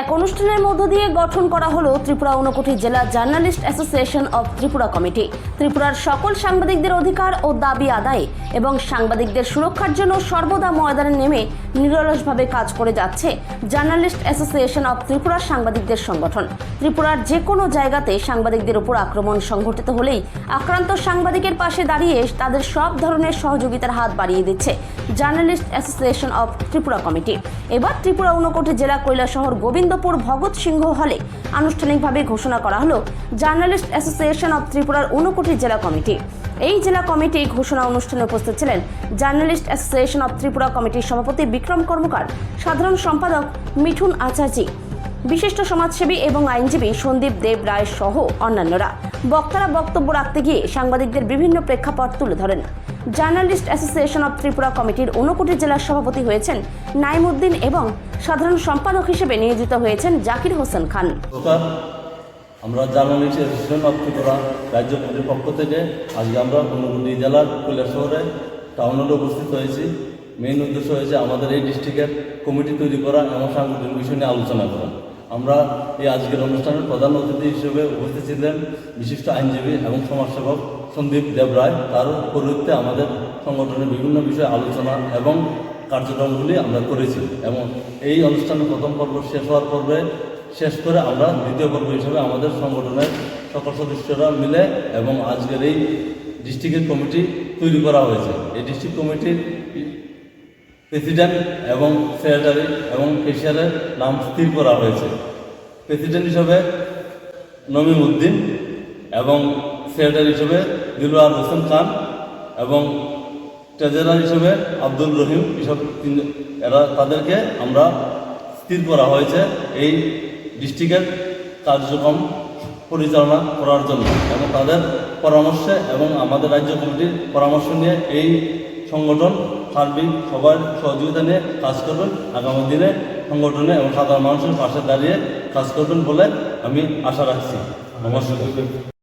এক অনুষ্ঠানের মধ্য দিয়ে গঠন করা হলো ত্রিপুরা ঊনকোটি জেলা journalist association of Tripura committee. ত্রিপুরার সকল সাংবাদিকদের অধিকার ও দাবি আদায় এবং সাংবাদিকদের সুরক্ষার জন্য সর্বদা ময়দানে নেমে নিরলসভাবে কাজ করে যাচ্ছে জার্নালিস্ট অ্যাসোসিয়েশন অব ত্রিপুরার সাংবাদিকদের সংগঠন। ত্রিপুরার যে কোনো জায়গাতে সাংবাদিকদের উপর আক্রমণ সংঘটিত হলেই আক্রান্ত সাংবাদিকের পাশে দাঁড়িয়ে তাদের সব ধরনের সহযোগিতার হাত বাড়িয়ে দিচ্ছে journalist association of Tripura committee. এবার ত্রিপুরা ঊনকোটি জেলা কৈলাসহর গোবিন্দপুর ভগৎ সিংহ হলে আনুষ্ঠানিকভাবে ঘোষণা করা হলো জার্নালিস্ট অ্যাসোসিয়েশন অব ত্রিপুরার ঊনকোটি জেলা কমিটি। এই জেলা কমিটি ঘোষণা অনুষ্ঠানে উপস্থিত ছিলেন জার্নালিস্ট অ্যাসোসিয়েশন অব ত্রিপুরা কমিটির সভাপতি বিক্রম কর্মকার, সাধারণ সম্পাদক মিঠুন আচার্যি, বিশিষ্ট সমাজসেবী এবং আইনজীবী সন্দীপ দেব রায় সহ অন্যান্যরা। বক্তারা বক্তব্য রাখতে গিয়ে সাংবাদিকদের বিভিন্ন প্রেক্ষাপট তুলে ধরেন। জার্নালিস্ট অ্যাসোসিয়েশন অব ত্রিপুরা কমিটির ঊনকোটি জেলার সভাপতি হয়েছেন নাইমুদ্দিন এবং সাধারণ সম্পাদক হিসেবে নিয়োজিত হয়েছেন জাকির হোসেন খান। আমরা জার্নালিস্ট অ্যাসোসিয়েশন অব ত্রিপুরা রাজ্য কমিটির পক্ষ থেকে আজকে আমরা ঊনকোটি জেলার কৈলাসহরে টাউনে উপস্থিত হয়েছি। মেইন উদ্দেশ্য হয়েছে আমাদের এই ডিস্ট্রিক্টের কমিটি তৈরি করা এবং সাংগঠনিক বিষয় নিয়ে আলোচনা করা। আমরা এই আজকের অনুষ্ঠানের প্রধান অতিথি হিসেবে উপস্থিত ছিলেন বিশিষ্ট আইনজীবী এবং সমাজসেবক সন্দীপ দেব রায়। তার পরিবর্তে আমাদের সংগঠনের বিভিন্ন বিষয়ে আলোচনা এবং কার্যক্রমগুলি আমরা করেছি এবং এই অনুষ্ঠানের প্রথম পর্ব শেষ হওয়ার পর্বে শেষ করে আমরা দ্বিতীয় পর্ব হিসেবে আমাদের সংগঠনের সকল সদস্যরা মিলে এবং আজকের এই ডিস্ট্রিক্টের কমিটি তৈরি করা হয়েছে। এই ডিস্ট্রিক্ট কমিটির প্রেসিডেন্ট এবং সেক্রেটারি এবং কেশিয়ারের নাম স্থির করা হয়েছে। প্রেসিডেন্ট হিসেবে নমিম উদ্দিন এবং সেক্রেটারি হিসেবে দিলওয়ার হোসেন খান এবং ট্রেজারার হিসেবে আব্দুল রহিম, এসব তাদেরকে আমরা স্থির করা হয়েছে এই ডিস্ট্রিক্টের কার্যক্রম পরিচালনা করার জন্য এবং তাদের পরামর্শে এবং আমাদের রাজ্য কমিটির পরামর্শ নিয়ে এই সংগঠন সার্বিক সবার সহযোগিতা নিয়ে কাজ করবেন। আগামী দিনে সংগঠনে এবং সাধারণ মানুষের পাশে দাঁড়িয়ে কাজ করবেন বলে আমি আশা রাখছি। নমস্কার।